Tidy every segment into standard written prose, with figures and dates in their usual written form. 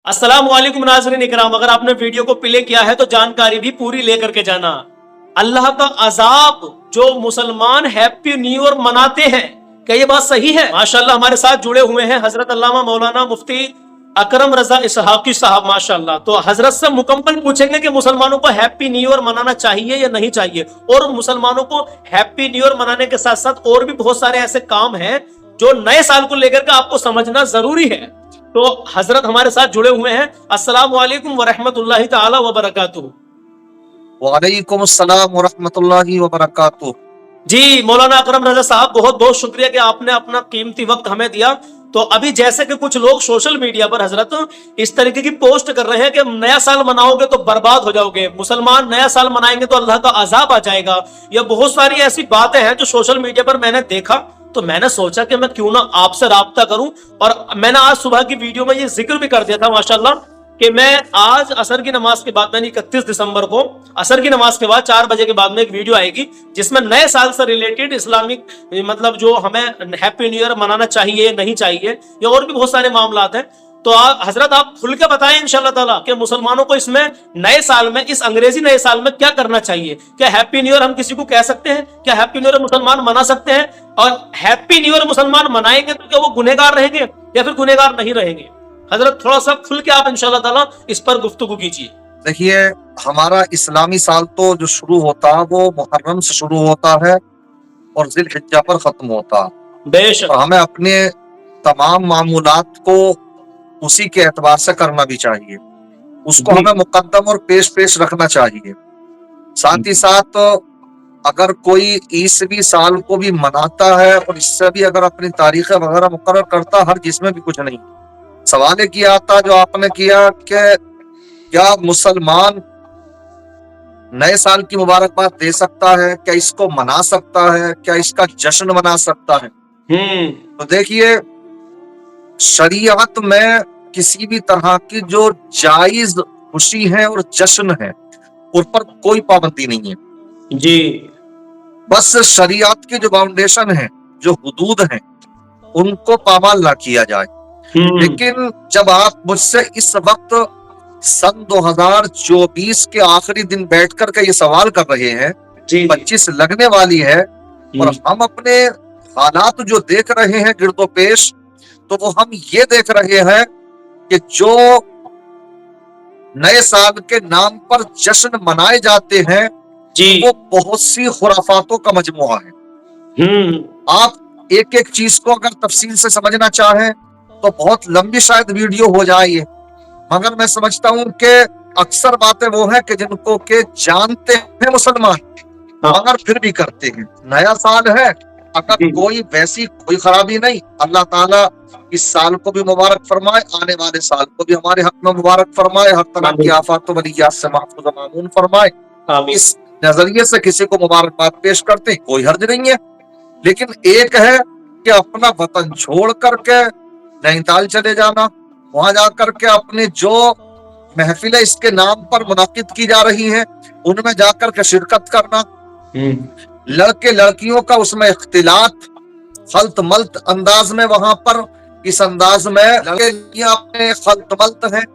السلام علیکم ناظرین اکرام، اگر آپ نے ویڈیو کو پلے کیا ہے تو جانکاری بھی پوری لے کر کے جانا۔ اللہ کا عذاب جو مسلمان ہیپی نیو ایئر مناتے ہیں، کیا یہ بات صحیح ہے؟ ماشاءاللہ ہمارے ساتھ جڑے ہوئے ہیں حضرت علامہ مولانا مفتی اکرم رضا اسحاقی صاحب ماشاءاللہ۔ تو حضرت سے مکمل پوچھیں گے کہ مسلمانوں کو ہیپی نیو ایئر منانا چاہیے یا نہیں چاہیے، اور مسلمانوں کو ہیپی نیو ایئر منانے کے ساتھ ساتھ اور بھی بہت سارے ایسے کام ہیں جو نئے سال کو لے کر کے آپ کو سمجھنا ضروری ہے۔ تو حضرت ہمارے ساتھ جڑے ہوئے ہیں۔ السلام علیکم ورحمۃ اللہ تعالی وبرکاتہ۔ وعلیکم السلام ورحمۃ اللہ وبرکاتہ۔ جی مولانا اکرم رضا صاحب، بہت بہت شکریہ کہ آپ نے اپنا قیمتی وقت ہمیں دیا۔ تو ابھی جیسے کہ کچھ لوگ سوشل میڈیا پر حضرت اس طریقے کی پوسٹ کر رہے ہیں کہ نیا سال مناؤ گے تو برباد ہو جاؤ گے، مسلمان نیا سال منائیں گے تو اللہ کا عذاب آ جائے گا، یا بہت ساری ایسی باتیں ہیں جو سوشل میڈیا پر میں نے دیکھا، تو میں نے سوچا کہ میں کیوں نہ آپ سے رابطہ کروں، اور میں نے آج صبح کی ویڈیو میں یہ ذکر بھی کر دیا تھا ماشاءاللہ کہ میں آج عصر کی نماز کے بعد، میں 31 دسمبر کو عصر کی نماز کے بعد 4 بجے کے بعد میں ایک ویڈیو آئے گی جس میں نئے سال سے ریلیٹڈ اسلامک مطلب جو ہمیں ہیپی نیو ایئر منانا چاہیے نہیں چاہیے، یا اور بھی بہت سارے معاملات ہیں۔ تو حضرت آپ کھل کے بتائیں انشاءاللہ تعالیٰ کہ مسلمانوں کو اس میں نئے سال میں، اس انگریزی نئے سال میں کیا کرنا چاہیے؟ کیا ہیپی نیو ایئر ہم کسی کو کہہ سکتے ہیں؟ کیا ہیپی نیو ایئر مسلمان منا سکتے ہیں؟ اور ہیپی نیو ایئر مسلمان منائیں گے تو کیا وہ گنہگار رہیں گے یا پھر گنہگار نہیں رہیں گے؟ حضرت تھوڑا سا کھل کے آپ انشاءاللہ تعالیٰ اس پر گفتگو کیجیے۔ دیکھیے، ہمارا اسلامی سال تو جو شروع ہوتا ہے وہ محرم سے شروع ہوتا ہے اور ذی الحجہ پر ختم ہوتا ہے۔ بے شک تو ہمیں اپنے تمام معمولات کو اسی کے اعتبار سے کرنا بھی چاہیے، اس کو ہمیں مقدم اور پیش رکھنا چاہیے۔ ساتھ ہی ساتھ اگر کوئی عیسوی سال کو بھی مناتا ہے اور اس سے بھی اگر اپنی تاریخ وغیرہ مقرر کرتا، ہر جس میں بھی کچھ نہیں۔ سوال کیا آتا جو آپ نے کیا کہ کیا مسلمان نئے سال کی مبارکباد دے سکتا ہے، کیا اس کو منا سکتا ہے، کیا اس کا جشن منا سکتا ہے؟ تو دیکھیے، شریعت میں کسی بھی طرح کی جو جائز خوشی ہے اور جشن ہے ان پر کوئی پابندی نہیں ہے جی۔ بس شریعت کی جو باؤنڈیشن ہے، جو حدود ہیں، ان کو پامال نہ کیا جائے۔ لیکن جب آپ مجھ سے اس وقت سن 2024 کے آخری دن بیٹھ کر کے یہ سوال کر رہے ہیں، 25 لگنے والی ہے، اور ہم اپنے حالات جو دیکھ رہے ہیں گرد و پیش، تو وہ ہم یہ دیکھ رہے ہیں کہ جو نئے سال کے نام پر جشن منائے جاتے ہیں وہ بہت سی خرافاتوں کا مجموعہ ہے۔ آپ ایک ایک چیز کو اگر تفصیل سے سمجھنا چاہیں تو بہت لمبی شاید ویڈیو ہو جائے یہ، مگر میں سمجھتا ہوں کہ اکثر باتیں وہ ہیں کہ جن کو کہ جانتے ہیں مسلمان مگر پھر بھی کرتے ہیں۔ نیا سال ہے، اگر کوئی ویسی کوئی خرابی نہیں، اللہ تعالیٰ اس سال کو بھی مبارک فرمائے، آنے والے سال کو بھی ہمارے حق میں مبارک فرمائے، ہر طرح کی آفات و بلیات سے محفوظ و مامون فرمائے۔ اس نظریے سے کسی کو مبارکباد پیش کرتے کوئی حرج نہیں ہے، لیکن ایک ہے کہ اپنا وطن چھوڑ کر کے نینی تال چلے جانا، وہاں جا کر کے اپنے جو محفلیں اس کے نام پر منعقد کی جا رہی ہیں ان میں جا کر کے شرکت کرنا، لڑکے لڑکیوں کا اس میں اختلاط خلط ملط انداز میں، وہاں پر اس انداز میں لڑکیاں اپنے خلط ملط ہیں،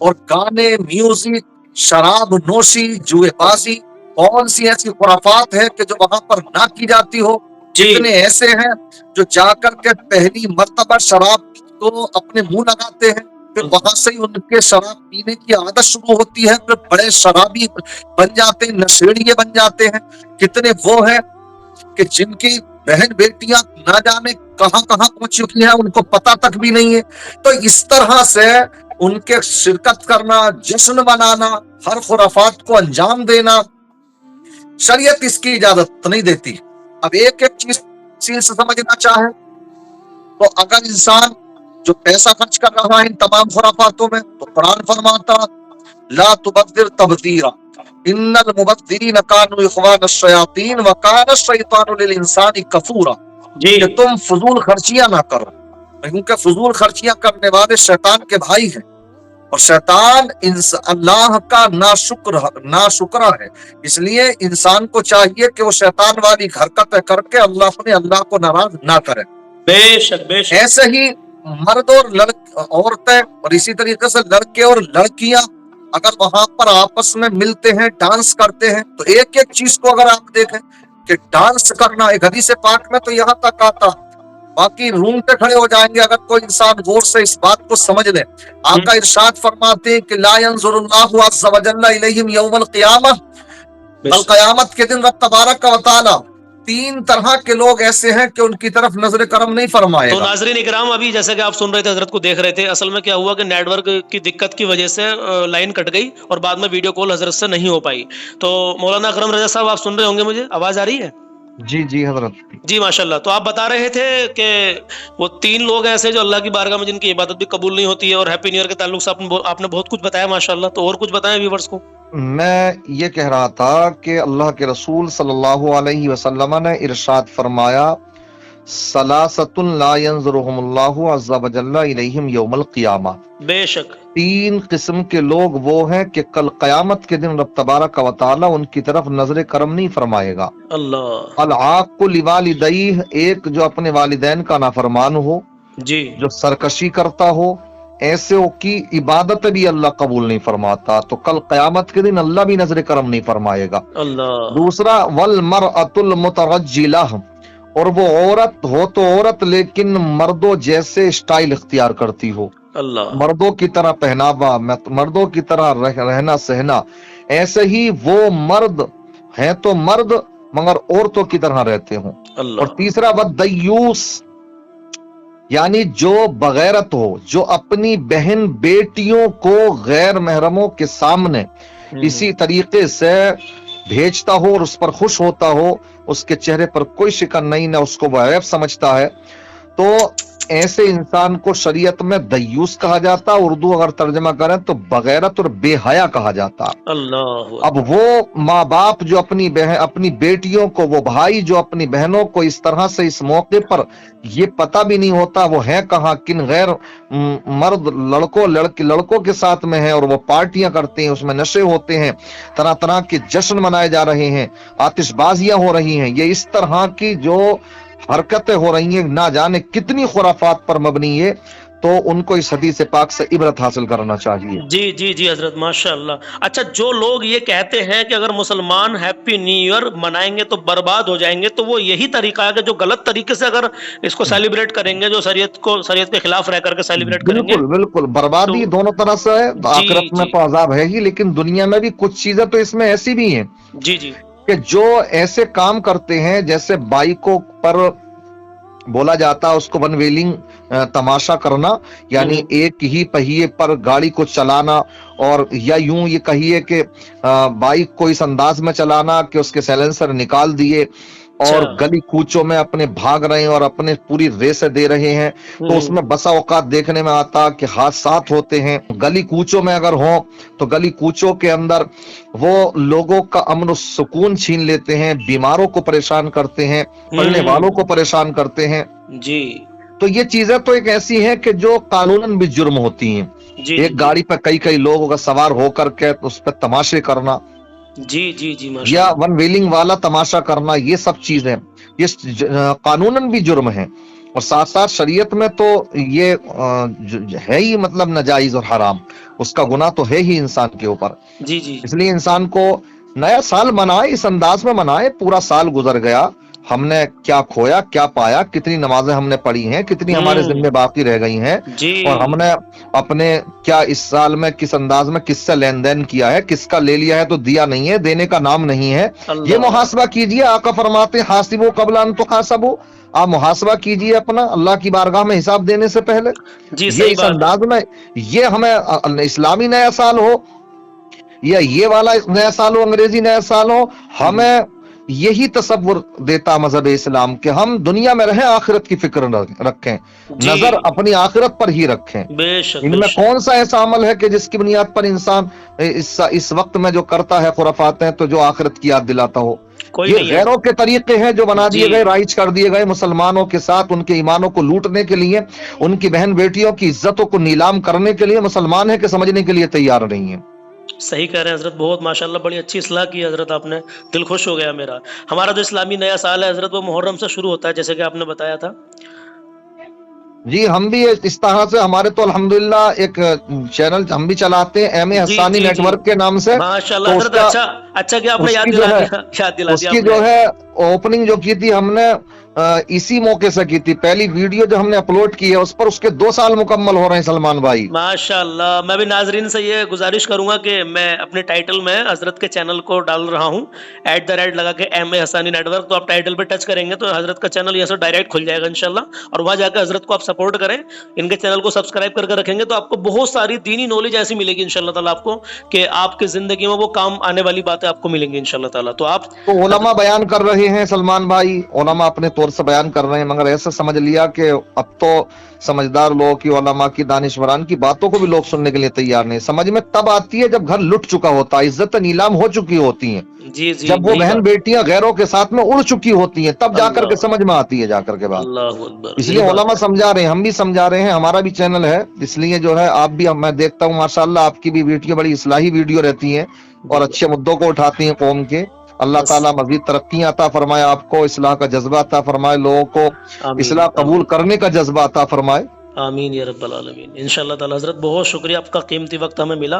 اور گانے، میوزک، شراب نوشی، جوئے بازی، کون سی ایسی خرافات ہے کہ جو وہاں پر نہ کی جاتی ہو۔ کتنے ایسے ہیں جو جا کر کے پہلی مرتبہ شراب کو اپنے منہ لگاتے ہیں، پھر وہاں سے ہی ان کے شراب پینے کی عادت شروع ہوتی ہے، پھر بڑے شرابی بن جاتے ہیں، نشیڑیے بن جاتے ہیں۔ کتنے وہ ہیں کہ جن کی بہن بیٹیاں نہ جانے کہاں کہاں پہنچ چکی ہیں، ان کو پتہ تک بھی نہیں ہے۔ تو اس طرح سے ان کے شرکت کرنا، جشن منانا، ہر خرافات کو انجام دینا، شریعت اس کی اجازت نہیں دیتی۔ اب ایک ایک چیز سے سمجھنا چاہے تو اگر انسان جو پیسہ خرچ کر رہا ہے ان تمام خرافاتوں میں، تو قرآن فرماتا لا تبذر تبذیرا ان المبذرین کانوا اخوان الشیاطین وکان الشیطان للانسان کفورا، کہ تم فضول خرچیاں نہ کرو، کیونکہ فضول خرچیاں کرنے والے شیطان کے بھائی ہیں، اور شیطان اللہ کا ناشکرا ہے۔ اس لیے انسان کو چاہیے کہ وہ شیطان والی حرکتیں کر کے اللہ کو ناراض نہ کرے۔ بے شک بے شک۔ ایسے ہی مرد اور عورتیں اور اسی طریقے سے لڑکے اور لڑکیاں اگر وہاں پر آپس میں ملتے ہیں، ڈانس کرتے ہیں، تو ایک ایک چیز کو اگر آپ دیکھیں کہ ڈانس کرنا ایک حدیث پاک میں تو یہاں تک آتا، باقی رونگٹے کھڑے ہو جائیں گے اگر کوئی انسان غور سے اس بات کو سمجھ لے۔ آقا ارشاد فرماتے ہیں کہ لا ينظر اللہ عز وجل الیہم یوم القیامہ، کل قیامت کے دن رب تبارک و تعالی 3 طرح کے لوگ ایسے ہیں کہ ان کی طرف نظر کرم نہیں فرمائے تو گا۔ ناظرین اکرام، ابھی جیسے کہ آپ سن رہے تھے، حضرت کو دیکھ رہے تھے، اصل میں کیا ہوا کہ نیٹ ورک کی دقت کی وجہ سے لائن کٹ گئی اور بعد میں ویڈیو کال حضرت سے نہیں ہو پائی۔ تو مولانا اکرم رضا صاحب، آپ سن رہے ہوں گے، مجھے آواز آ رہی ہے؟ جی جی حضرت۔ جی ماشاءاللہ۔ تو آپ بتا رہے تھے کہ وہ 3 لوگ ایسے جو اللہ کی بارگاہ میں جن کی عبادت بھی قبول نہیں ہوتی ہے، اور ہیپی نیو ایئر کے تعلق سے آپ نے بہت کچھ بتایا ماشاءاللہ۔ تو اور کچھ بتائیں ویورز کو۔ میں یہ کہہ رہا تھا کہ اللہ کے رسول صلی اللہ علیہ وسلم نے ارشاد فرمایا ثلاثۃ لا ينظرهم اللہ عز وجل الیہم یوم القیامہ، بے شک 3 قسم کے لوگ وہ ہیں کہ کل قیامت کے دن رب تبارک و تعالی ان کی طرف نظر کرم نہیں فرمائے گا۔ اللہ العاق لوالدیہ، ایک جو اپنے والدین کا نافرمان ہو، جی جو سرکشی کرتا ہو، ایسے کی عبادت بھی اللہ قبول نہیں فرماتا، تو کل قیامت کے دن اللہ بھی نظر کرم نہیں فرمائے گا۔ اللہ دوسرا والمرأۃ المترجلہ، اور وہ عورت ہو تو عورت لیکن مردوں جیسے اسٹائل اختیار کرتی ہو، اللہ مردوں کی طرح پہناوا، مردوں کی طرح رہنا سہنا، ایسے ہی وہ مرد ہیں تو مرد مگر عورتوں کی طرح رہتے ہوں۔ اور اللہ تیسرا والدیوس، یعنی جو بغیرت ہو، جو اپنی بہن بیٹیوں کو غیر محرموں کے سامنے اسی طریقے سے بھیجتا ہو اور اس پر خوش ہوتا ہو، اس کے چہرے پر کوئی شکن نہیں، نہ اس کو وہ عیب سمجھتا ہے، تو ایسے انسان کو شریعت میں دیوس کہا جاتا، اردو اگر ترجمہ کریں تو بغیرت اور بے حیا کہا جاتا۔ اللہ اب وہ ماں باپ جو اپنی بیٹیوں کو، وہ بھائی جو اپنی بہنوں کو اس طرح سے اس موقع پر یہ پتہ بھی نہیں ہوتا وہ ہیں کہاں، کن غیر مرد لڑکوں کے ساتھ میں ہیں، اور وہ پارٹیاں کرتے ہیں، اس میں نشے ہوتے ہیں، طرح طرح کے جشن منائے جا رہے ہیں، آتش بازیاں ہو رہی ہیں، یہ اس طرح کی جو حرکتیں ہو رہی ہیں نہ جانے کتنی خرافات پر مبنی ہے، تو ان کو اس حدیث پاک سے عبرت حاصل کرنا چاہیے۔ جی جی جی حضرت ماشاءاللہ۔ اچھا، جو لوگ یہ کہتے ہیں کہ اگر مسلمان ہیپی نیو ایئر منائیں گے تو برباد ہو جائیں گے، تو وہ یہی طریقہ ہے کہ جو غلط طریقے سے اگر اس کو سیلیبریٹ کریں گے، جو شریعت کے خلاف رہ کر کے سیلیبریٹ کریں گے، بالکل بالکل، بربادی دونوں طرح سے ہے، آخرت میں جی تو عذاب ہے ہی، لیکن دنیا میں بھی کچھ چیزیں تو اس میں ایسی بھی ہیں جی جی کہ جو ایسے کام کرتے ہیں، جیسے بائکوں پر بولا جاتا ہے اس کو ون ویلنگ تماشا کرنا، یعنی ایک ہی پہیے پر گاڑی کو چلانا، اور یا یوں یہ کہیے کہ بائک کو اس انداز میں چلانا کہ اس کے سیلنسر نکال دیے اور گلی کوچوں میں اپنے بھاگ رہے ہیں اور اپنے پوری ریسیں دے رہے ہیں، تو اس میں بسا اوقات دیکھنے میں آتا کہ حادثات ہوتے ہیں۔ گلی کوچوں میں اگر ہوں تو گلی کوچوں کے اندر وہ لوگوں کا امن و سکون چھین لیتے ہیں، بیماروں کو پریشان کرتے ہیں، پڑھنے والوں کو پریشان کرتے ہیں۔ جی تو یہ چیزیں تو ایک ایسی ہیں کہ جو قانوناً بھی جرم ہوتی ہیں۔ ایک گاڑی پہ کئی لوگوں کا سوار ہو کر کے اس پہ تماشے کرنا، جی جی جی یا ون ویلنگ والا تماشا کرنا، یہ سب چیزیں یہ قانوناً بھی جرم ہیں، اور ساتھ ساتھ شریعت میں تو یہ ہے ہی مطلب ناجائز اور حرام، اس کا گناہ تو ہے ہی انسان کے اوپر۔ جی جی اس لیے انسان کو نیا سال منائے، اس انداز میں منائے، پورا سال گزر گیا، ہم نے کیا کھویا کیا پایا، کتنی نمازیں ہم نے پڑھی ہیں، کتنی ہمارے ذمہ باقی رہ گئی ہیں، اور ہم نے اپنے کیا اس سال میں کس انداز میں کس سے لین دین کیا ہے، کس کا لے لیا ہے تو دیا نہیں ہے، دینے کا نام نہیں ہے۔ یہ محاسبہ کیجئے، آقا فرماتے ہیں حاسبوا قبل ان تحاسبوا، آپ محاسبہ کیجئے اپنا اللہ کی بارگاہ میں حساب دینے سے پہلے۔ یہ اس انداز میں یہ ہمیں اسلامی نیا سال ہو یا یہ والا نیا سال ہو، انگریزی نیا سال ہو، ہمیں یہی تصور دیتا مذہب اسلام کہ ہم دنیا میں رہیں، آخرت کی فکر رکھیں، نظر اپنی آخرت پر ہی رکھیں۔ ان میں کون سا ایسا عمل ہے کہ جس کی بنیاد پر انسان اس وقت میں جو کرتا ہے خرافات ہیں تو جو آخرت کی یاد دلاتا ہو؟ یہ غیروں کے طریقے ہیں جو بنا دیے گئے، رائج کر دیے گئے مسلمانوں کے ساتھ، ان کے ایمانوں کو لوٹنے کے لیے، ان کی بہن بیٹیوں کی عزتوں کو نیلام کرنے کے لیے مسلمان ہیں کہ سمجھنے کے لیے تیار نہیں ہیں۔ صحیح کہہ رہے ہیں حضرت، بہت ماشاءاللہ بڑی اچھی اصلاح کی حضرت آپ نے، دل خوش ہو گیا میرا۔ ہمارا جو اسلامی نیا سال ہے حضرت وہ محرم سے شروع ہوتا ہے، جیسے کہ آپ نے بتایا تھا، جی ہم بھی اس طرح سے ہمارے تو الحمدللہ ایک چینل ہم بھی چلاتے ہیں ایم اے حسانی نیٹ ورک کے نام سے. ماشاءاللہ تو حضرت اچھا کہ آپ نے یاد دلا دیا اس کی جو ہے اوپننگ جو کی تھی ہم نے اسی موقع سے کی تھی. پہلی ویڈیو جو ہم نے اپلوڈ کی ہے اس پر اس کے 2 سال مکمل ہو رہے ہیں سلمان بھائی. ماشاءاللہ. میں بھی ناظرین سے یہ گزارش کروں گا کہ میں اپنے ٹائٹل میں حضرت کے چینل کو ڈال رہا ہوں @ لگا کے ایم اے حسانی نیٹ ورک. تو آپ ٹائٹل پہ ٹچ کریں گے تو حضرت کا چینل یہ سے ڈائریکٹ کھل جائے گا انشاءاللہ, اور وہاں جا کے حضرت کو آپ سپورٹ کریں. ان کے چینل کو سبسکرائب کر کے رکھیں گے تو آپ کو بہت ساری دینی نالج ایسی ملے گی انشاءاللہ تعالی آپ کو کہ آپ کی زندگی میں وہ کام آنے والی باتیں آپ کو ملیں گی انشاءاللہ تعالی. تو آپ تو علماء بیان کر رہے ہیں سلمان بھائی, علماء اپنے طور سے بیان کر رہے ہیں, مگر ایسا سمجھ لیا کہ اب تو سمجھدار لوگ کی, علماء کی, دانشوران کی باتوں کو بھی لوگ سننے کے لیے تیار نہیں. سمجھ میں تب آتی ہے جب گھر لٹ چکا ہوتا ہے, عزت نیلام ہو چکی ہوتی ہیں, جب وہ بہن بیٹیاں غیروں کے ساتھ میں اڑ چکی ہوتی ہیں, تب جا کر کے سمجھ میں آتی ہے جا کر کے بات. اللہ اکبر. اس لیے علماء سمجھا رہے ہیں, ہم بھی سمجھا رہے ہیں, ہمارا بھی چینل ہے, اس لیے جو ہے آپ بھی, میں دیکھتا ہوں ماشاءاللہ آپ کی بھی ویڈیو بڑی اصلاحی ویڈیو رہتی ہیں اور اچھے مدوں کو اٹھاتی ہیں قوم کے. اللہ تعالیٰ مزید ترقی عطا فرمائے آپ کو, اصلاح کا جذبہ عطا فرمائے, لوگوں کو اصلاح قبول کرنے کا جذبہ عطا فرمائے. آمین یا رب العالمین. انشاءاللہ تعالی. حضرت بہت شکریہ, آپ کا قیمتی وقت ہمیں ملا,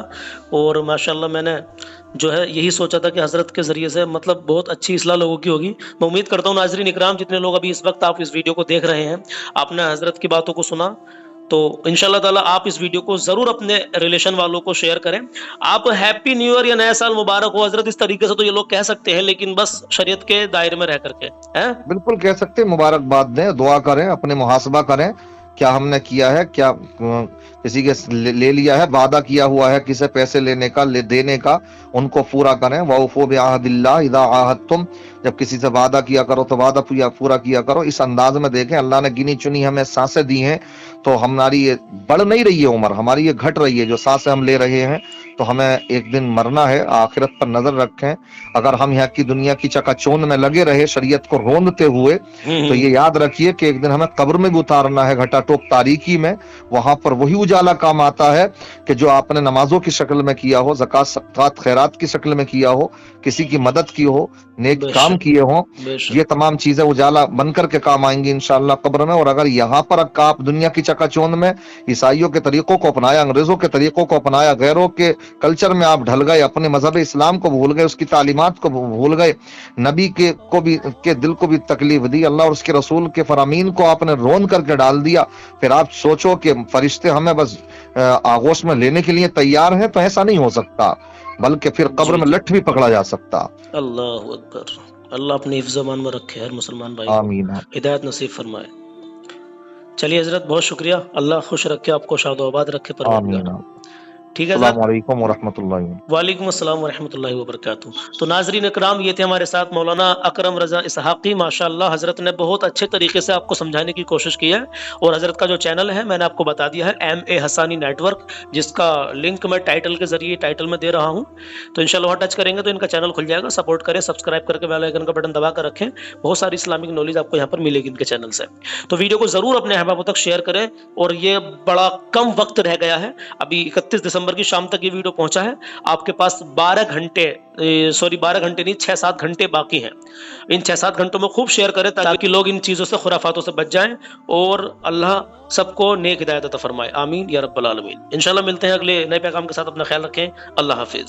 اور ماشاءاللہ میں نے جو ہے یہی سوچا تھا کہ حضرت کے ذریعے سے مطلب بہت اچھی اصلاح لوگوں کی ہوگی. میں امید کرتا ہوں ناظرین اکرام جتنے لوگ ابھی اس وقت آپ اس ویڈیو کو دیکھ رہے ہیں, آپ نے حضرت کی باتوں کو سنا, تو انشاءاللہ تعالی آپ اس ویڈیو کو ضرور اپنے ریلیشن والوں کو شیئر کریں. آپ ہیپی نیو ایئر یا نیا سال مبارک ہو حضرت اس طریقے سے تو یہ لوگ کہہ سکتے ہیں, لیکن بس شریعت کے دائرے میں رہ کر کے بالکل کہہ سکتے, مبارکباد دیں, دعا کریں, اپنے محاسبہ کریں, کیا ہم نے کیا ہے, کیا کسی کے لے لیا ہے, وعدہ کیا ہوا ہے کسی پیسے لینے کا, دینے کا, ان کو پورا کریں. وَأَوْفُوا بِعَهْدِ اللَّهِ إِذَا عَاهَدتُّمْ, جب کسی سے وعدہ کیا کرو تو وعدہ پورا کیا کرو. اس انداز میں دیکھیں, اللہ نے گنی چنی ہمیں سانسیں دی ہیں, تو ہماری یہ بڑھ نہیں رہی ہے عمر, ہماری یہ گھٹ رہی ہے. جو سانسیں ہم لے رہے ہیں تو ہمیں ایک دن مرنا ہے. آخرت پر نظر رکھیں. اگر ہم یہاں کی دنیا کی چکا چوند میں لگے رہے شریعت کو روندتے ہوئے, تو یہ یاد رکھیے کہ ایک دن ہمیں قبر میں بھی اتارنا ہے, گھٹا ٹوپ تاریکی میں. وہاں پر وہی اجالا کام آتا ہے کہ جو آپ نے نمازوں کی شکل میں کیا ہو, زکات صدقات خیرات کی شکل میں کیا ہو, کسی کی مدد کی ہو, نیک کام کیے ہوں, یہ تمام چیزیں اجالا بن کر کے کام آئیں گی انشاءاللہ قبر میں. اور اگر یہاں پر آپ دنیا کی چکا چوند میں عیسائیوں کے طریقوں کو اپنایا, انگریزوں کے طریقوں کو اپنایا, غیروں کے کلچر میں آپ ڈھل گئے, اپنے مذہب اسلام کو بھول گئے, اس کی تعلیمات کو بھول گئے, نبی کے دل کو بھی تکلیف دی, اللہ اور اس کے رسول کے فرامین کو آپ نے رون کر کے ڈال دیا, پھر آپ سوچو کہ فرشتے ہمیں بس آغوش میں لینے کے لیے تیار ہیں, تو ایسا نہیں ہو سکتا, بلکہ پھر قبر میں لٹھ بھی پکڑا جا سکتا. اللہ اکبر. اللہ اپنے حفظ و امان میں رکھے ہر مسلمان بھائی, آمین, ہدایت نصیب فرمائے. چلیے حضرت بہت شکریہ, اللہ خوش رکھے, آپ کو شاد و آباد رکھے پروردگار. ٹھیک ہے, السلام علیکم ورحمۃ اللہ. وعلیکم السلام ورحمۃ اللہ وبرکاتہ. تو ناظرین اکرام, یہ تھے ہمارے ساتھ مولانا اکرم رضا اسحاقی. ماشاءاللہ حضرت نے بہت اچھے طریقے سے آپ کو سمجھانے کی کوشش کی ہے, اور حضرت کا جو چینل ہے میں نے آپ کو بتا دیا ہے, ایم اے حسانی نیٹ ورک, جس کا لنک میں ٹائٹل کے ذریعے ٹائٹل میں دے رہا ہوں. تو انشاءاللہ وہاں ٹچ کریں گے تو ان کا چینل کھل جائے گا. سپورٹ کریں, سبسکرائب کر کے بیل آئیکن کا بٹن دبا کر رکھیں, بہت ساری اسلامک نالج آپ کو یہاں پر ملے گی ان کے چینل سے. تو ویڈیو کو ضرور اپنے احبابوں تک شیئر کریں, اور یہ بڑا کم وقت رہ گیا ہے, ابھی 31 دسمبر کی شام تک یہ ویڈیو پہنچا ہے. آپ کے پاس 12 گھنٹے نہیں 6-7 گھنٹے باقی ہیں. ان 6-7 گھنٹوں میں خوب شیئر کریں تاکہ لوگ ان چیزوں سے, خرافاتوں سے بچ جائیں, اور اللہ سب کو نیک ہدایت عطا فرمائے. آمین یا رب العالمین. انشاءاللہ ملتے ہیں اگلے نئے پیغام کے ساتھ. اپنا خیال رکھیں. اللہ حافظ.